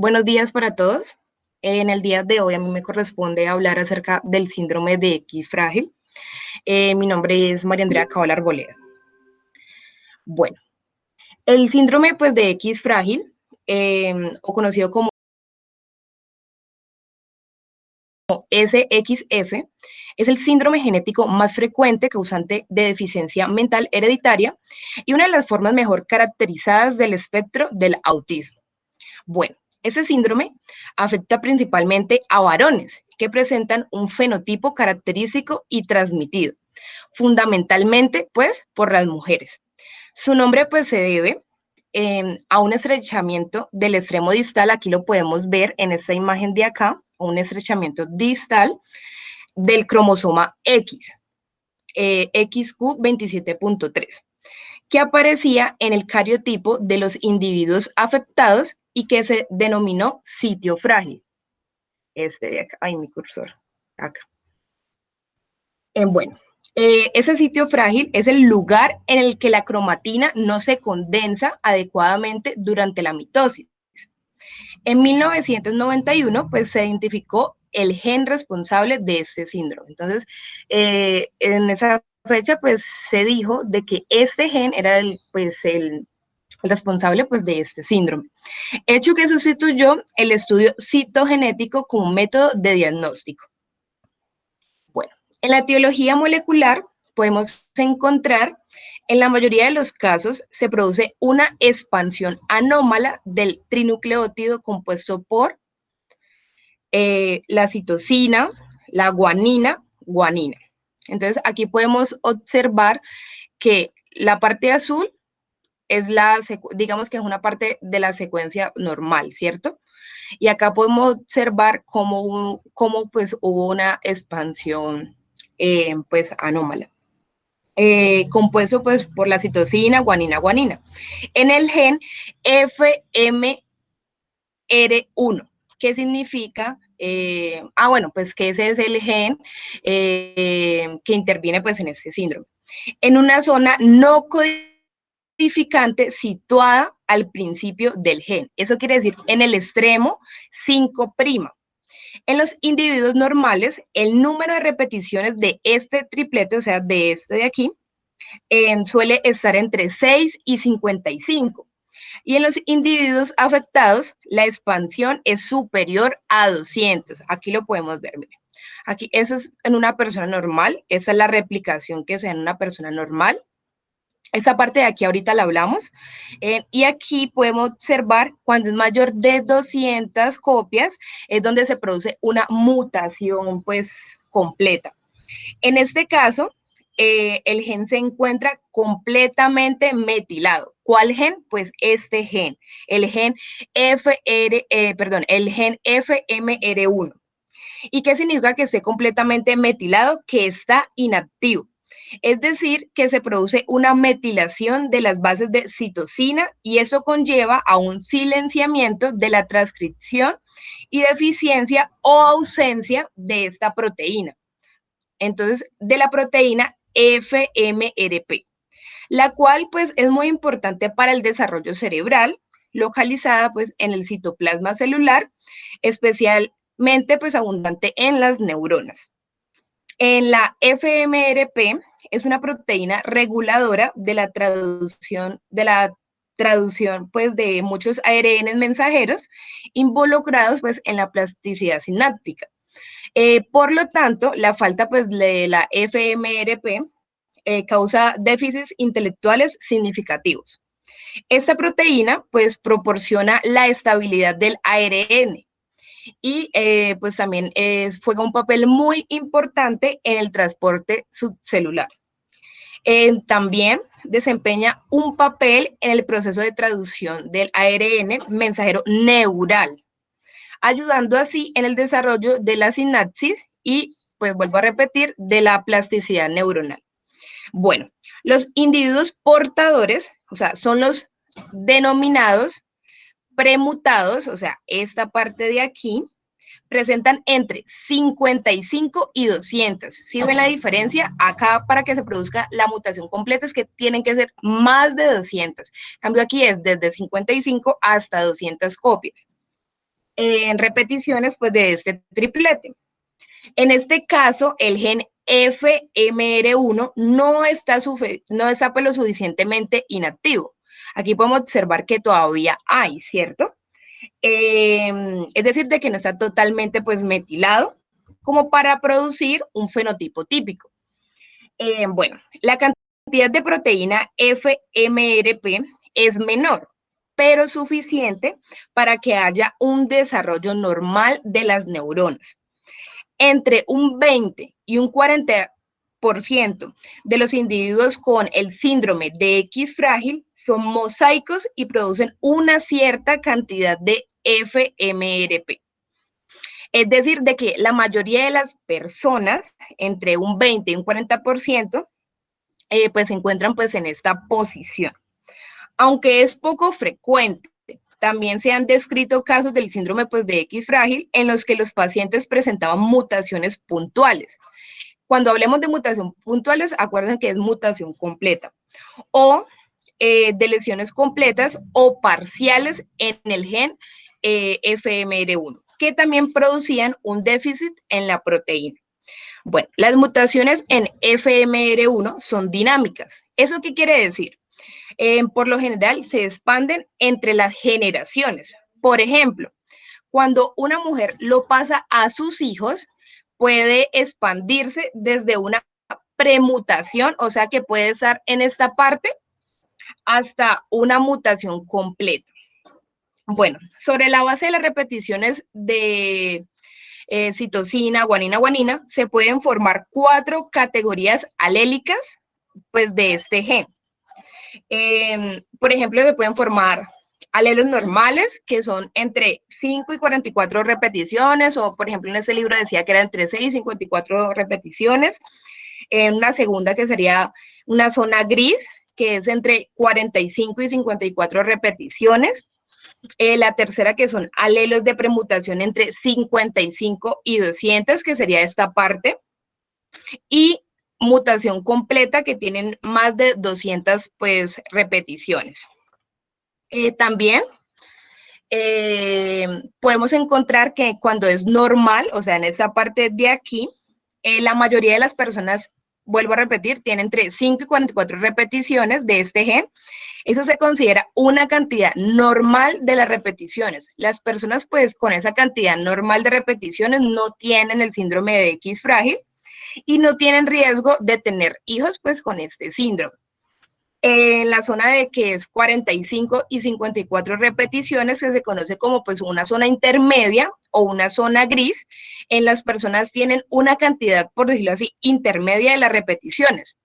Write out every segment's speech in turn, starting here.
Buenos días para todos. En el día de hoy a mí me corresponde hablar acerca del síndrome de X frágil. Mi nombre es María Andrea Cabal Arboleda. Bueno, el síndrome pues, de X frágil, o conocido como SXF, es el síndrome genético más frecuente causante de deficiencia mental hereditaria y una de las formas mejor caracterizadas del espectro del autismo. Bueno, ese síndrome afecta principalmente a varones que presentan un fenotipo característico y transmitido, fundamentalmente, pues, por las mujeres. Su nombre, pues, se debe a un estrechamiento del extremo distal, aquí lo podemos ver en esta imagen de acá, un estrechamiento distal del cromosoma X, XQ27.3, que aparecía en el cariotipo de los individuos afectados y que se denominó sitio frágil. Este de acá, ay, mi cursor, acá. Bueno, ese sitio frágil es el lugar en el que la cromatina no se condensa adecuadamente durante la mitosis. En 1991, pues se identificó el gen responsable de este síndrome. Entonces, en esa fecha, pues se dijo de que este gen era el responsable pues, de este síndrome. Hecho que sustituyó el estudio citogenético como método de diagnóstico. Bueno, en la etiología molecular podemos encontrar, en la mayoría de los casos, se produce una expansión anómala del trinucleótido compuesto por la citosina, la guanina. Entonces, aquí podemos observar que la parte azul es digamos que es una parte de la secuencia normal, ¿cierto? Y acá podemos observar cómo pues hubo una expansión pues anómala. Compuesto pues por la citosina, guanina. En el gen FMR1, ¿qué significa? Bueno, pues que ese es el gen que interviene pues en este síndrome. En una zona no codificante situada al principio del gen. Eso quiere decir en el extremo 5'. En los individuos normales, el número de repeticiones de este triplete, o sea, de esto de aquí, suele estar entre 6 y 55. Y en los individuos afectados, la expansión es superior a 200. Aquí lo podemos ver, miren. Aquí, eso es en una persona normal. Esa es la replicación que se da en una persona normal. Esta parte de aquí ahorita la hablamos. Y aquí podemos observar cuando es mayor de 200 copias, es donde se produce una mutación pues completa. En este caso, el gen se encuentra completamente metilado. ¿Cuál gen? Pues este gen, el gen el gen FMR1. ¿Y qué significa que esté completamente metilado? Que está inactivo. Es decir, que se produce una metilación de las bases de citosina y eso conlleva a un silenciamiento de la transcripción y deficiencia o ausencia de esta proteína. Entonces, de la proteína FMRP, la cual pues es muy importante para el desarrollo cerebral, localizada pues en el citoplasma celular, especialmente pues abundante en las neuronas. En la FMRP es una proteína reguladora de la traducción pues de muchos ARN mensajeros involucrados pues en la plasticidad sináptica. Por lo tanto, la falta pues, de la FMRP causa déficits intelectuales significativos. Esta proteína pues proporciona la estabilidad del ARN y pues también juega un papel muy importante en el transporte subcelular. También desempeña un papel en el proceso de traducción del ARN mensajero neural, ayudando así en el desarrollo de la sinapsis y, pues vuelvo a repetir, de la plasticidad neuronal. Bueno, los individuos portadores, o sea, son los denominados premutados, o sea, esta parte de aquí, presentan entre 55 y 200. ¿Sí ven la diferencia? Acá para que se produzca la mutación completa es que tienen que ser más de 200. En cambio aquí es desde 55 hasta 200 copias. en repeticiones pues, de este triplete. En este caso, el gen FMR1 no está pues, lo suficientemente inactivo. Aquí podemos observar que todavía hay, ¿cierto? Es decir, de que no está totalmente pues metilado como para producir un fenotipo típico. Bueno, la cantidad de proteína FMRP es menor, pero suficiente para que haya un desarrollo normal de las neuronas. Entre un 20 y un 40% de los individuos con el síndrome de X frágil son mosaicos y producen una cierta cantidad de FMRP. Es decir, de que la mayoría de las personas, entre un 20 y un 40%, pues se encuentran pues en esta posición. Aunque es poco frecuente, también se han descrito casos del síndrome pues, de X frágil en los que los pacientes presentaban mutaciones puntuales. Cuando hablemos de mutación puntuales, acuérdense que es mutación completa. O de lesiones completas o parciales en el gen FMR1, que también producían un déficit en la proteína. Bueno, las mutaciones en FMR1 son dinámicas. ¿Eso qué quiere decir? Por lo general se expanden entre las generaciones. Por ejemplo, cuando una mujer lo pasa a sus hijos, puede expandirse desde una premutación, o sea que puede estar en esta parte hasta una mutación completa. Bueno, sobre la base de las repeticiones de citosina, guanina, se pueden formar 4 categorías alélicas pues, de este gen. Por ejemplo, se pueden formar alelos normales, que son entre 5 y 44 repeticiones, o por ejemplo en ese libro decía que era entre 6 y 54 repeticiones. En una segunda que sería una zona gris, que es entre 45 y 54 repeticiones. La tercera que son alelos de premutación entre 55 y 200, que sería esta parte. Y mutación completa que tienen más de 200 pues, repeticiones. También podemos encontrar que cuando es normal, o sea, en esta parte de aquí, la mayoría de las personas, vuelvo a repetir, tienen entre 5 y 44 repeticiones de este gen. Eso se considera una cantidad normal de las repeticiones. Las personas, pues, con esa cantidad normal de repeticiones no tienen el síndrome de X frágil y no tienen riesgo de tener hijos, pues, con este síndrome. En la zona de que es 45 y 54 repeticiones, que se conoce como pues una zona intermedia o una zona gris, en las personas tienen una cantidad, por decirlo así, intermedia de las repeticiones.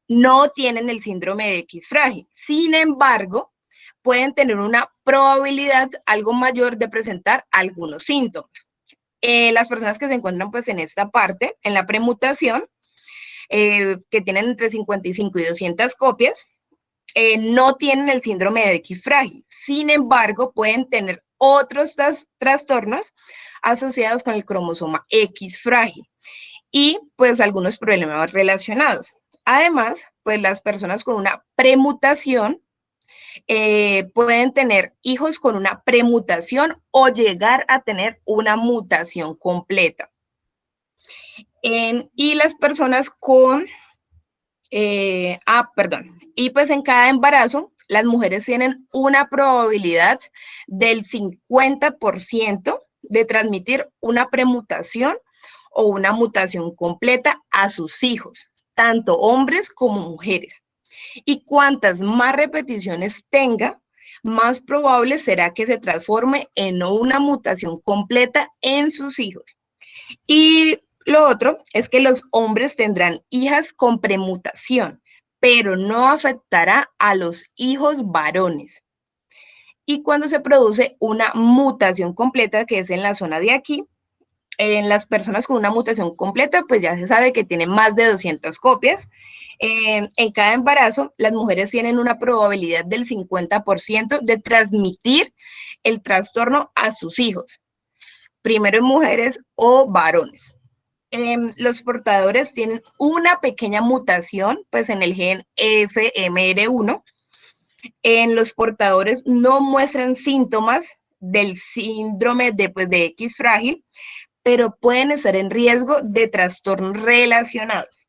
No tienen el síndrome de X frágil. Sin embargo, pueden tener una probabilidad algo mayor de presentar algunos síntomas. Las personas que se encuentran pues en esta parte, en la premutación, que tienen entre 55 y 200 copias, no tienen el síndrome de X frágil. Sin embargo, pueden tener otros trastornos asociados con el cromosoma X frágil y pues algunos problemas relacionados. Además, pues las personas con una premutación pueden tener hijos con una premutación o llegar a tener una mutación completa. Y las personas con y pues en cada embarazo, las mujeres tienen una probabilidad del 50% de transmitir una premutación o una mutación completa a sus hijos, tanto hombres como mujeres. Y cuantas más repeticiones tenga, más probable será que se transforme en una mutación completa en sus hijos. Y lo otro es que los hombres tendrán hijas con premutación, pero no afectará a los hijos varones. Y cuando se produce una mutación completa, que es en la zona de aquí, en las personas con una mutación completa, pues ya se sabe que tienen más de 200 copias. En cada embarazo, las mujeres tienen una probabilidad del 50% de transmitir el trastorno a sus hijos, primero en mujeres o varones. Los portadores tienen una pequeña mutación, pues en el gen FMR1. En los portadores no muestran síntomas del síndrome de X frágil, pero pueden estar en riesgo de trastornos relacionados,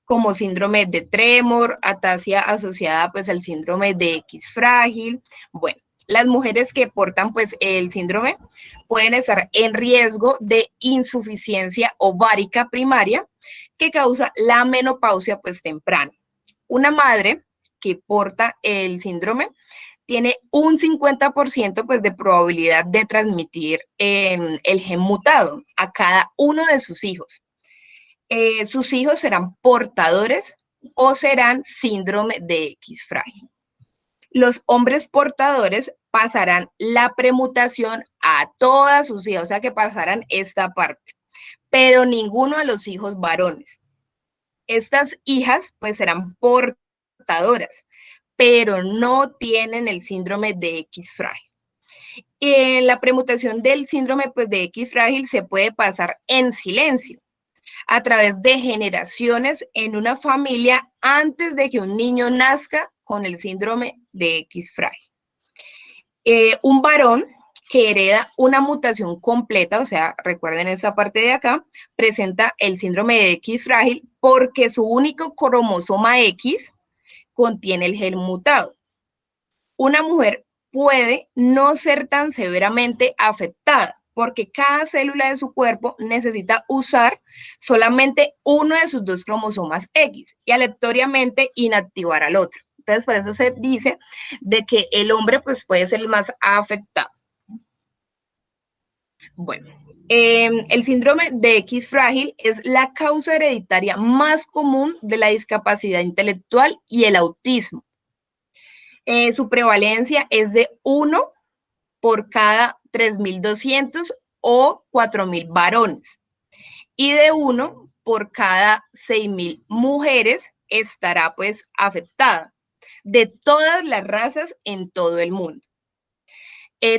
como síndrome de Tremor, ataxia asociada pues al síndrome de X frágil. Bueno, las mujeres que portan pues el síndrome pueden estar en riesgo de insuficiencia ovárica primaria que causa la menopausia pues temprana. Una madre que porta el síndrome tiene un 50% pues, de probabilidad de transmitir el gen mutado a cada uno de sus hijos. Sus hijos serán portadores o serán síndrome de X frágil. Los hombres portadores pasarán la premutación a todas sus hijas, o sea que pasarán esta parte, pero ninguno de los hijos varones. Estas hijas pues serán portadoras, pero no tienen el síndrome de X frágil. La premutación del síndrome pues, de X frágil se puede pasar en silencio a través de generaciones en una familia antes de que un niño nazca con el síndrome de X frágil. Un varón que hereda una mutación completa, o sea, recuerden esta parte de acá, presenta el síndrome de X frágil porque su único cromosoma X contiene el gen mutado. Una mujer puede no ser tan severamente afectada porque cada célula de su cuerpo necesita usar solamente uno de sus dos cromosomas X y aleatoriamente inactivar al otro. Entonces, por eso se dice de que el hombre pues, puede ser el más afectado. Bueno, el síndrome de X frágil es la causa hereditaria más común de la discapacidad intelectual y el autismo. Su prevalencia es de 1 por cada 3.200 o 4.000 varones y de 1 por cada 6.000 mujeres estará pues afectada de todas las razas en todo el mundo.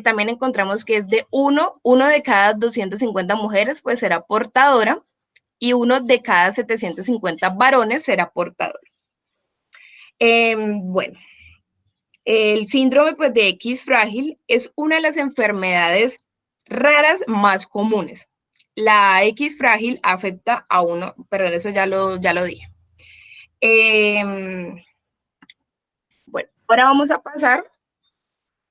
También encontramos que es de uno de cada 250 mujeres pues será portadora y 1 de cada 750 varones será portador. Bueno, el síndrome pues, de X frágil es una de las enfermedades raras más comunes. La X frágil afecta a uno, perdón, eso ya lo dije. Bueno, ahora vamos a pasar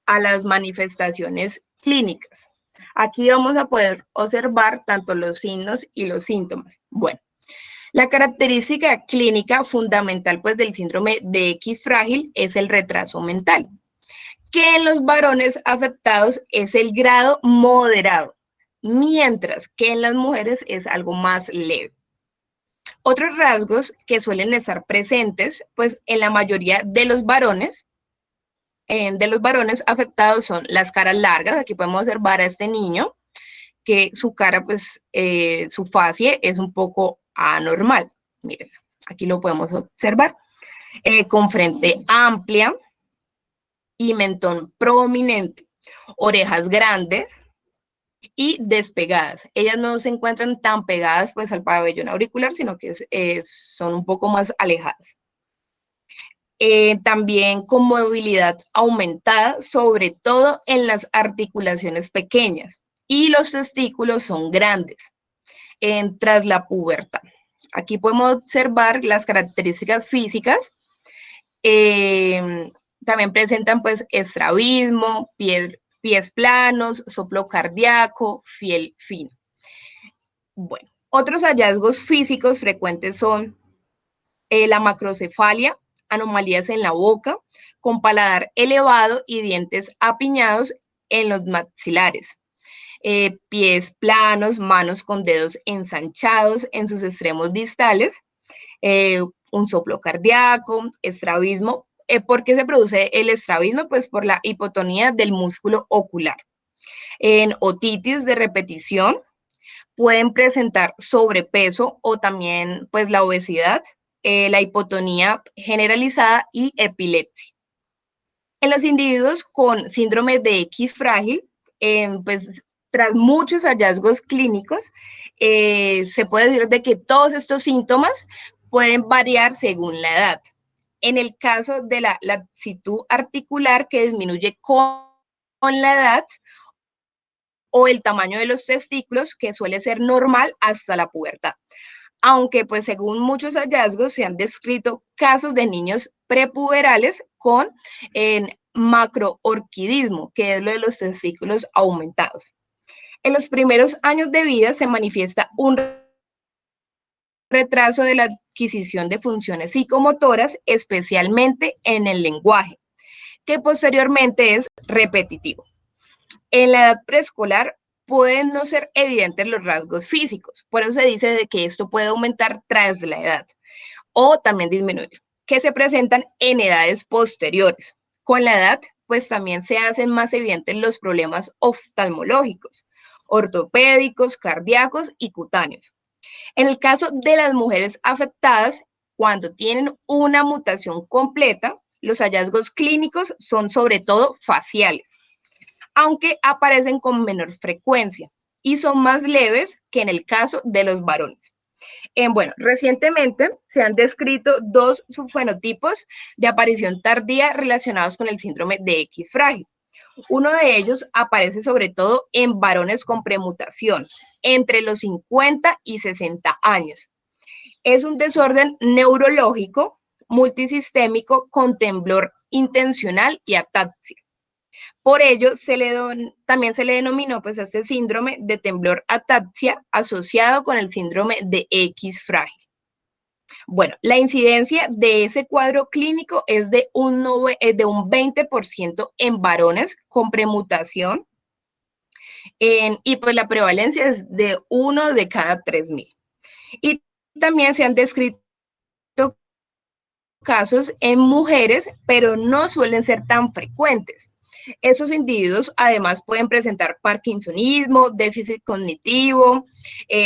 a las manifestaciones clínicas. Aquí vamos a poder observar tanto los signos y los síntomas. Bueno, la característica clínica fundamental pues, del síndrome de X frágil es el retraso mental, que en los varones afectados es el grado moderado, mientras que en las mujeres es algo más leve. Otros rasgos que suelen estar presentes, pues en la mayoría de los varones afectados son las caras largas. Aquí podemos observar a este niño que su cara, pues, su facie es un poco anormal. Miren, aquí lo podemos observar. Con frente amplia y mentón prominente, orejas grandes y despegadas. Ellas no se encuentran tan pegadas pues al pabellón auricular, sino que son un poco más alejadas. También con movilidad aumentada, sobre todo en las articulaciones pequeñas, y los testículos son grandes tras la pubertad. Aquí podemos observar las características físicas. También presentan pues estrabismo, pies planos, soplo cardíaco, fiel fino. Bueno, otros hallazgos físicos frecuentes son la macrocefalia, anomalías en la boca, con paladar elevado y dientes apiñados en los maxilares. Pies planos, manos con dedos ensanchados en sus extremos distales, un soplo cardíaco, estrabismo. ¿Por qué se produce el estrabismo? Pues por la hipotonía del músculo ocular. En otitis de repetición pueden presentar sobrepeso o también pues la obesidad, la hipotonía generalizada y epilepsia. En los individuos con síndrome de X frágil, pues tras muchos hallazgos clínicos, se puede decir de que todos estos síntomas pueden variar según la edad. En el caso de la laxitud articular que disminuye con la edad, o el tamaño de los testículos, que suele ser normal hasta la pubertad. Aunque pues según muchos hallazgos se han descrito casos de niños prepuberales con macroorquidismo, que es lo de los testículos aumentados. En los primeros años de vida se manifiesta un retraso de la adquisición de funciones psicomotoras, especialmente en el lenguaje, que posteriormente es repetitivo. En la edad preescolar pueden no ser evidentes los rasgos físicos, por eso se dice de que esto puede aumentar tras la edad o también disminuir, que se presentan en edades posteriores. Con la edad, pues también se hacen más evidentes los problemas oftalmológicos, ortopédicos, cardíacos y cutáneos. En el caso de las mujeres afectadas, cuando tienen una mutación completa, los hallazgos clínicos son sobre todo faciales, aunque aparecen con menor frecuencia y son más leves que en el caso de los varones. Bueno, recientemente se han descrito dos subfenotipos de aparición tardía relacionados con el síndrome de X frágil. Uno de ellos aparece sobre todo en varones con premutación, entre los 50 y 60 años. Es un desorden neurológico multisistémico con temblor intencional y ataxia. Por ello, también se le denominó pues, a este síndrome de temblor ataxia asociado con el síndrome de X frágil. Bueno, la incidencia de ese cuadro clínico es de un 20% en varones con premutación y pues la prevalencia es de 1 de cada 3.000. Y también se han descrito casos en mujeres, pero no suelen ser tan frecuentes. Esos individuos además pueden presentar parkinsonismo, déficit cognitivo,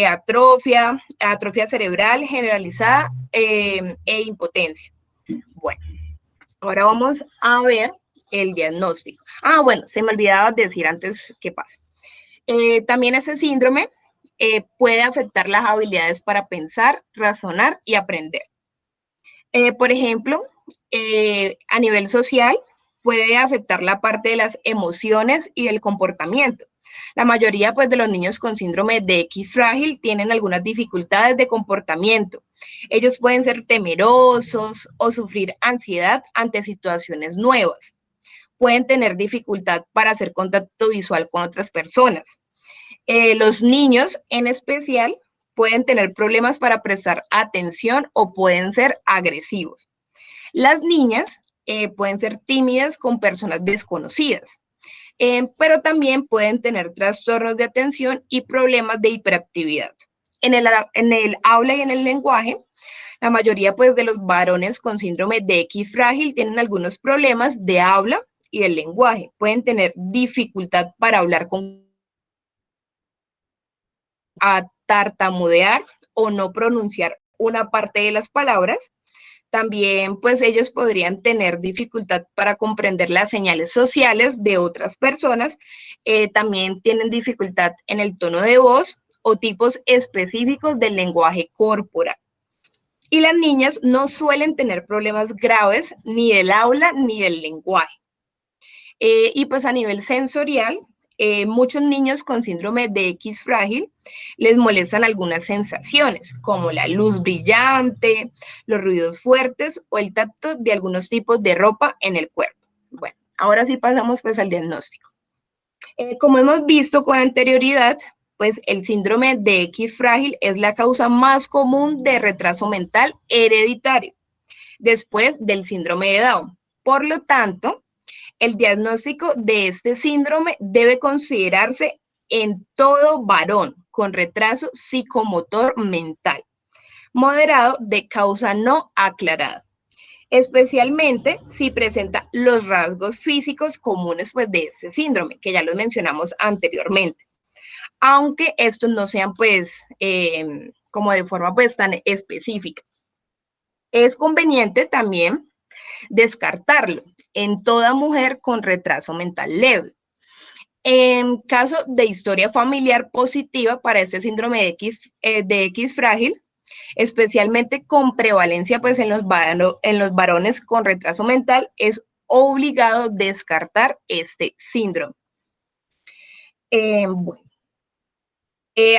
atrofia cerebral generalizada e impotencia. Bueno, ahora vamos a ver el diagnóstico. Bueno, se me olvidaba decir antes qué pasa. También ese síndrome puede afectar las habilidades para pensar, razonar y aprender. Por ejemplo, a nivel social, puede afectar la parte de las emociones y del comportamiento. La mayoría pues, de los niños con síndrome de X frágil tienen algunas dificultades de comportamiento. Ellos pueden ser temerosos o sufrir ansiedad ante situaciones nuevas. Pueden tener dificultad para hacer contacto visual con otras personas. Los niños en especial pueden tener problemas para prestar atención o pueden ser agresivos. Las niñas pueden ser tímidas con personas desconocidas, pero también pueden tener trastornos de atención y problemas de hiperactividad. En el habla y en el lenguaje, la mayoría pues, de los varones con síndrome de X frágil tienen algunos problemas de habla y del lenguaje. Pueden tener dificultad para hablar a tartamudear o no pronunciar una parte de las palabras. También, pues ellos podrían tener dificultad para comprender las señales sociales de otras personas. También tienen dificultad en el tono de voz o tipos específicos del lenguaje corporal. Y las niñas no suelen tener problemas graves ni del habla ni del lenguaje. Y pues a nivel sensorial, muchos niños con síndrome de X frágil les molestan algunas sensaciones, como la luz brillante, los ruidos fuertes o el tacto de algunos tipos de ropa en el cuerpo. Bueno, ahora sí pasamos pues al diagnóstico. Como hemos visto con anterioridad, pues el síndrome de X frágil es la causa más común de retraso mental hereditario, después del síndrome de Down. Por lo tanto, el diagnóstico de este síndrome debe considerarse en todo varón con retraso psicomotor mental moderado de causa no aclarada, especialmente si presenta los rasgos físicos comunes pues, de este síndrome, que ya los mencionamos anteriormente, aunque estos no sean pues como de forma pues tan específica. Es conveniente también descartarlo en toda mujer con retraso mental leve. En caso de historia familiar positiva para este síndrome de X frágil, especialmente con prevalencia pues, en los varones con retraso mental, es obligado descartar este síndrome. Bueno,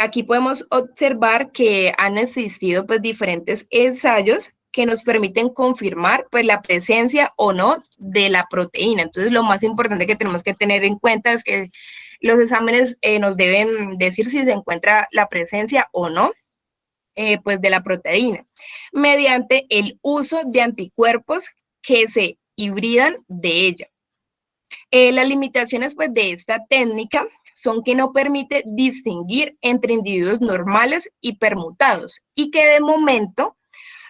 aquí podemos observar que han existido pues diferentes ensayos que nos permiten confirmar pues la presencia o no de la proteína. Entonces, lo más importante que tenemos que tener en cuenta es que los exámenes nos deben decir si se encuentra la presencia o no pues de la proteína mediante el uso de anticuerpos que se hibridan de ella. Las limitaciones pues, de esta técnica son que no permite distinguir entre individuos normales y permutados y que de momento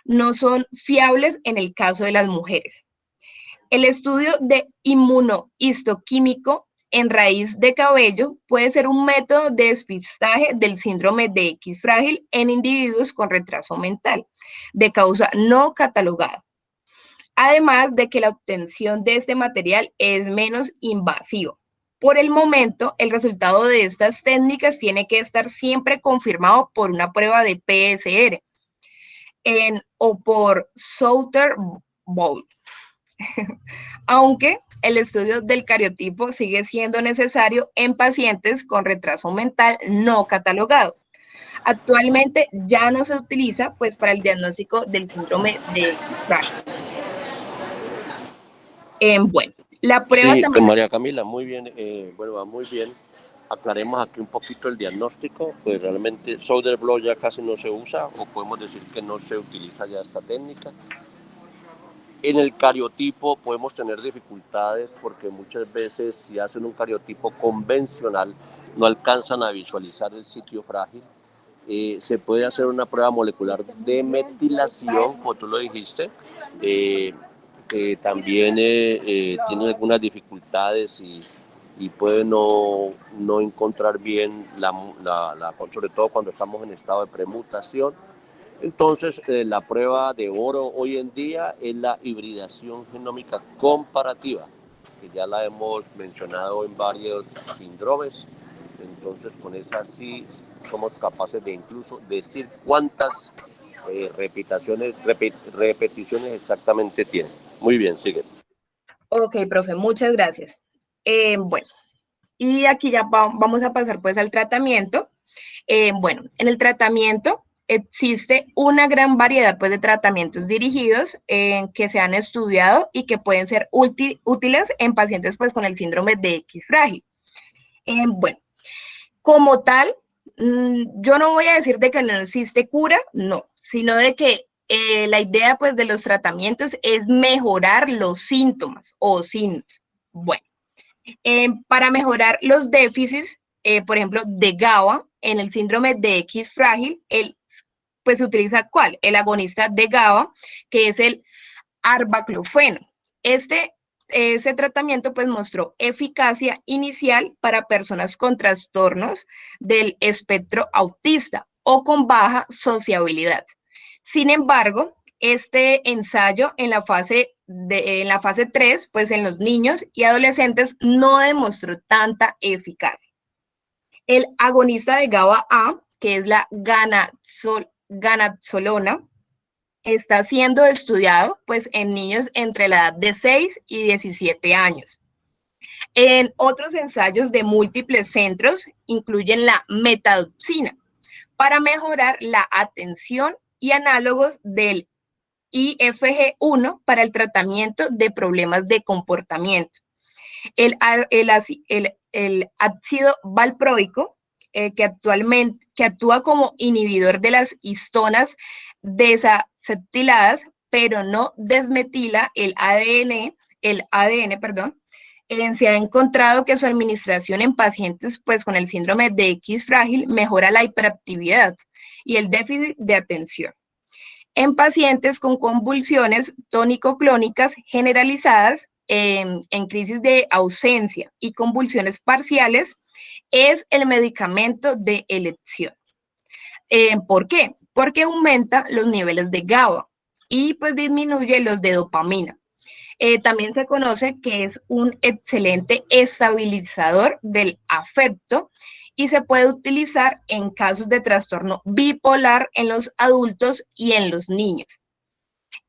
no son fiables en el caso de las mujeres. El estudio de inmunohistoquímico en raíz de cabello puede ser un método de despistaje del síndrome de X frágil en individuos con retraso mental de causa no catalogada. Además de que la obtención de este material es menos invasivo. Por el momento, el resultado de estas técnicas tiene que estar siempre confirmado por una prueba de PCR o por Souter Bowl. Aunque el estudio del cariotipo sigue siendo necesario en pacientes con retraso mental no catalogado. Actualmente ya no se utiliza pues para el diagnóstico del síndrome de X frágil. Bueno, la prueba Sí, también. María Camila, muy bien, bueno, va muy bien. Aclaremos aquí un poquito el diagnóstico, pues realmente Soderblot ya casi no se usa, o podemos decir que no se utiliza ya esta técnica. En el cariotipo podemos tener dificultades porque muchas veces si hacen un cariotipo convencional no alcanzan a visualizar el sitio frágil. Se puede hacer una prueba molecular de metilación, como tú lo dijiste, que también tiene algunas dificultades y puede no encontrar bien, sobre todo cuando estamos en estado de premutación. Entonces, la prueba de oro hoy en día es la hibridación genómica comparativa, que ya la hemos mencionado en varios síndromes. Entonces, con esa sí somos capaces de incluso decir cuántas repeticiones exactamente tiene. Muy bien, sigue. Ok, profe, muchas gracias. Bueno, y aquí ya vamos a pasar pues al tratamiento. Bueno, en el tratamiento existe una gran variedad pues, de tratamientos dirigidos que se han estudiado y que pueden ser útiles en pacientes pues, con el síndrome de X frágil. Bueno, como tal, yo no voy a decir de que no existe cura, no, sino de que la idea pues, de los tratamientos es mejorar los síntomas o signos. Bueno, para mejorar los déficits, por ejemplo, de GABA en el síndrome de X frágil, pues se utiliza ¿cuál? El agonista de GABA, que es el arbaclofeno. Ese tratamiento pues mostró eficacia inicial para personas con trastornos del espectro autista o con baja sociabilidad. Sin embargo, este ensayo en la fase 3, pues en los niños y adolescentes no demostró tanta eficacia. El agonista de GABA A, que es la ganaxolona, está siendo estudiado pues en niños entre la edad de 6 y 17 años. En otros ensayos de múltiples centros incluyen la metadoxina para mejorar la atención y análogos del IFG-1 para el tratamiento de problemas de comportamiento. El ácido valproico, que actúa como inhibidor de las histonas desacetiladas, pero no desmetila el ADN, perdón, se ha encontrado que su administración en pacientes pues, con el síndrome de X frágil mejora la hiperactividad y el déficit de atención. En pacientes con convulsiones tónico-clónicas generalizadas, en crisis de ausencia y convulsiones parciales, es el medicamento de elección. ¿Por qué? Porque aumenta los niveles de GABA y pues disminuye los de dopamina. También se conoce que es un excelente estabilizador del afecto y se puede utilizar en casos de trastorno bipolar en los adultos y en los niños.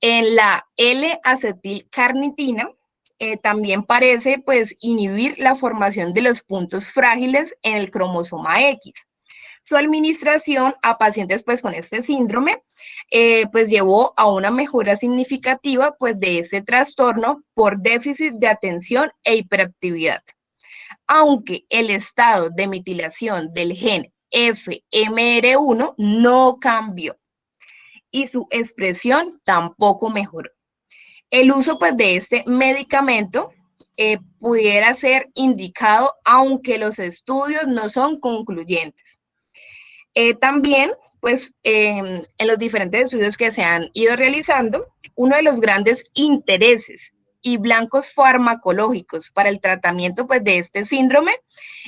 En la L-acetilcarnitina, también parece pues inhibir la formación de los puntos frágiles en el cromosoma X. Su administración a pacientes pues con este síndrome pues llevó a una mejora significativa pues de este trastorno por déficit de atención e hiperactividad. Aunque el estado de metilación del gen FMR1 no cambió y su expresión tampoco mejoró. El uso pues, de este medicamento pudiera ser indicado, aunque los estudios no son concluyentes. También, pues, en los diferentes estudios que se han ido realizando, uno de los grandes intereses y blancos farmacológicos para el tratamiento pues, de este síndrome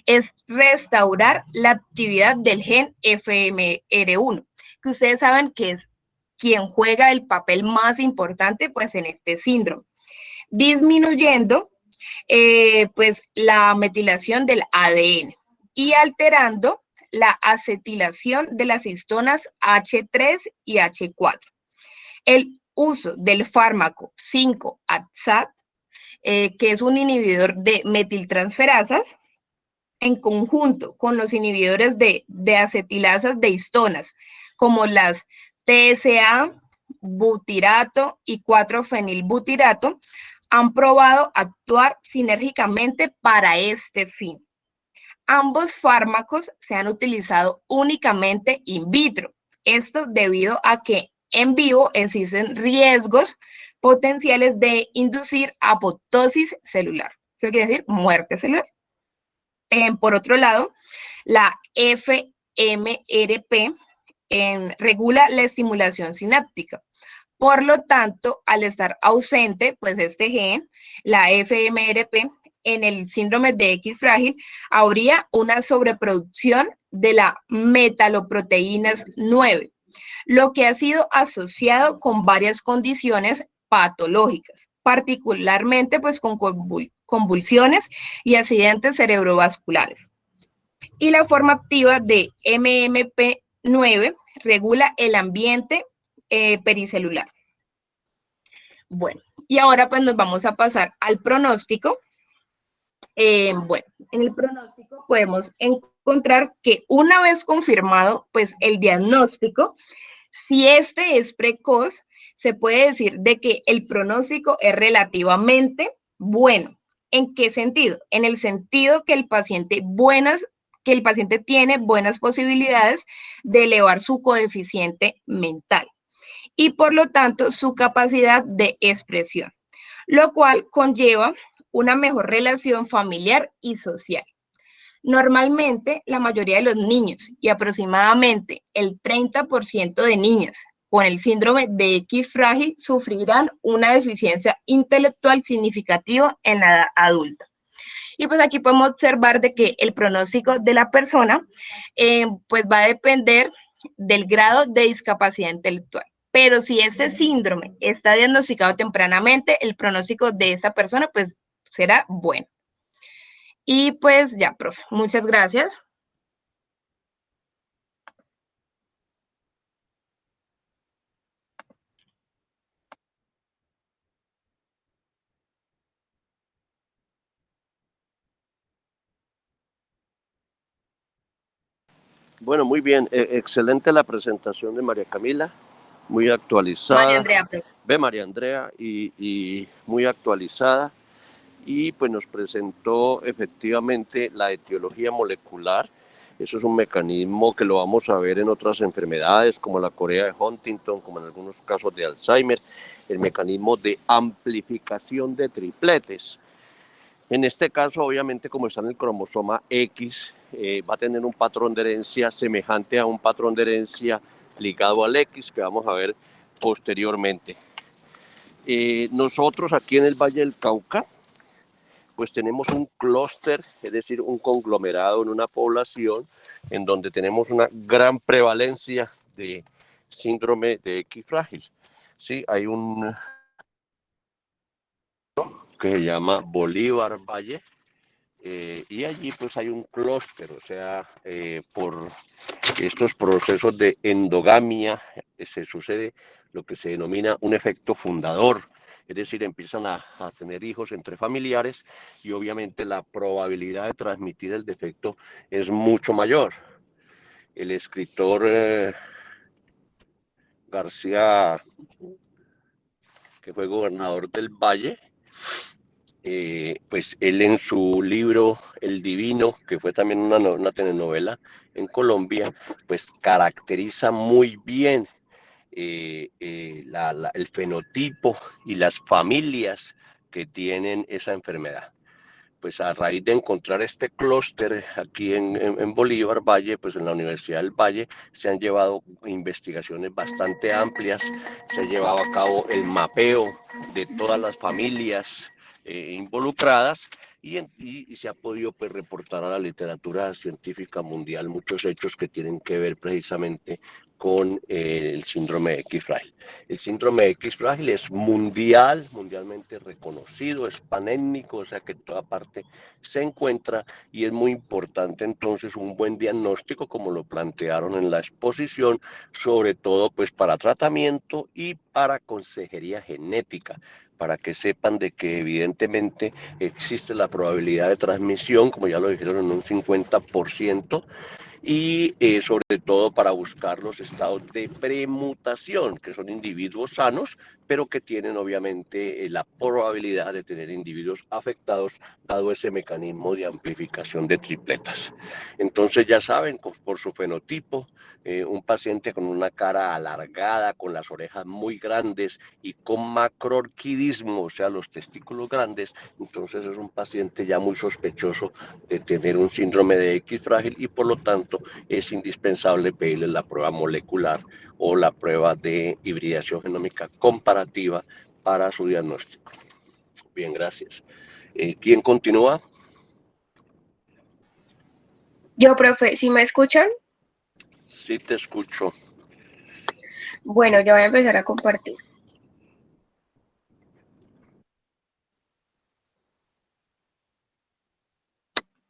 es restaurar la actividad del gen FMR1, que ustedes saben que es quien juega el papel más importante pues, en este síndrome, disminuyendo pues, la metilación del ADN y alterando la acetilación de las histonas H3 y H4. El uso del fármaco 5-ATSAT, que es un inhibidor de metiltransferasas, en conjunto con los inhibidores de acetilasas de histonas, como las TSA, butirato y 4-fenilbutirato, han probado actuar sinérgicamente para este fin. Ambos fármacos se han utilizado únicamente in vitro, esto debido a que en vivo existen riesgos potenciales de inducir apoptosis celular. Eso quiere decir muerte celular. Por otro lado, la FMRP regula la estimulación sináptica. Por lo tanto, al estar ausente, pues este gen, la FMRP, en el síndrome de X frágil, habría una sobreproducción de la metaloproteínas 9, lo que ha sido asociado con varias condiciones patológicas, particularmente pues con convulsiones y accidentes cerebrovasculares. Y la forma activa de MMP9 regula el ambiente pericelular. Bueno, y ahora pues nos vamos a pasar al pronóstico. Bueno, en el pronóstico podemos encontrar que una vez confirmado pues el diagnóstico, si este es precoz, se puede decir de que el pronóstico es relativamente bueno. ¿En qué sentido? En el sentido que el paciente tiene buenas posibilidades de elevar su coeficiente mental y por lo tanto su capacidad de expresión, lo cual conlleva una mejor relación familiar y social. Normalmente, la mayoría de los niños y aproximadamente el 30% de niñas con el síndrome de X frágil sufrirán una deficiencia intelectual significativa en la edad adulta. Y pues aquí podemos observar de que el pronóstico de la persona pues va a depender del grado de discapacidad intelectual. Pero si este síndrome está diagnosticado tempranamente, el pronóstico de esa persona pues será bueno. Y pues ya, profe, muchas gracias. Bueno, muy bien. Excelente la presentación de María Camila, muy María actualizada. Andrea, profe. Ve María Andrea y muy actualizada. Y pues nos presentó efectivamente la etiología molecular. Eso es un mecanismo que lo vamos a ver en otras enfermedades como la corea de Huntington, como en algunos casos de Alzheimer, el mecanismo de amplificación de tripletes. En este caso, obviamente, como está en el cromosoma X, va a tener un patrón de herencia semejante a un patrón de herencia ligado al X que vamos a ver posteriormente. Nosotros aquí en el Valle del Cauca, pues tenemos un clúster, es decir, un conglomerado en una población en donde tenemos una gran prevalencia de síndrome de X frágil. Sí, hay un que se llama Bolívar Valle, y allí pues hay un clúster, o sea, por estos procesos de endogamia se sucede lo que se denomina un efecto fundador, es decir, empiezan a tener hijos entre familiares y obviamente la probabilidad de transmitir el defecto es mucho mayor. El escritor García, que fue gobernador del Valle, pues él en su libro El Divino, que fue también una telenovela en Colombia, pues caracteriza muy bien el fenotipo y las familias que tienen esa enfermedad. Pues a raíz de encontrar este clúster aquí en Bolívar Valle, pues en la Universidad del Valle se han llevado investigaciones bastante amplias, se ha llevado a cabo el mapeo de todas las familias involucradas y se ha podido pues reportar a la literatura científica mundial muchos hechos que tienen que ver precisamente con el síndrome X frágil. El síndrome X frágil es mundialmente reconocido, es panénnico, o sea que en toda parte se encuentra y es muy importante entonces un buen diagnóstico, como lo plantearon en la exposición, sobre todo pues para tratamiento y para consejería genética, para que sepan de que evidentemente existe la probabilidad de transmisión, como ya lo dijeron, en un 50%, y sobre todo para buscar los estados de premutación, que son individuos sanos, pero que tienen obviamente la probabilidad de tener individuos afectados, dado ese mecanismo de amplificación de tripletas. Entonces ya saben, por su fenotipo, un paciente con una cara alargada, con las orejas muy grandes y con macroorquidismo, o sea, los testículos grandes, entonces es un paciente ya muy sospechoso de tener un síndrome de X frágil y por lo tanto es indispensable pedirle la prueba molecular o la prueba de hibridación genómica comparativa para su diagnóstico. Bien, gracias. ¿Quién continúa? Yo, profe, ¿sí me escuchan? Sí, te escucho. Bueno, ya voy a empezar a compartir.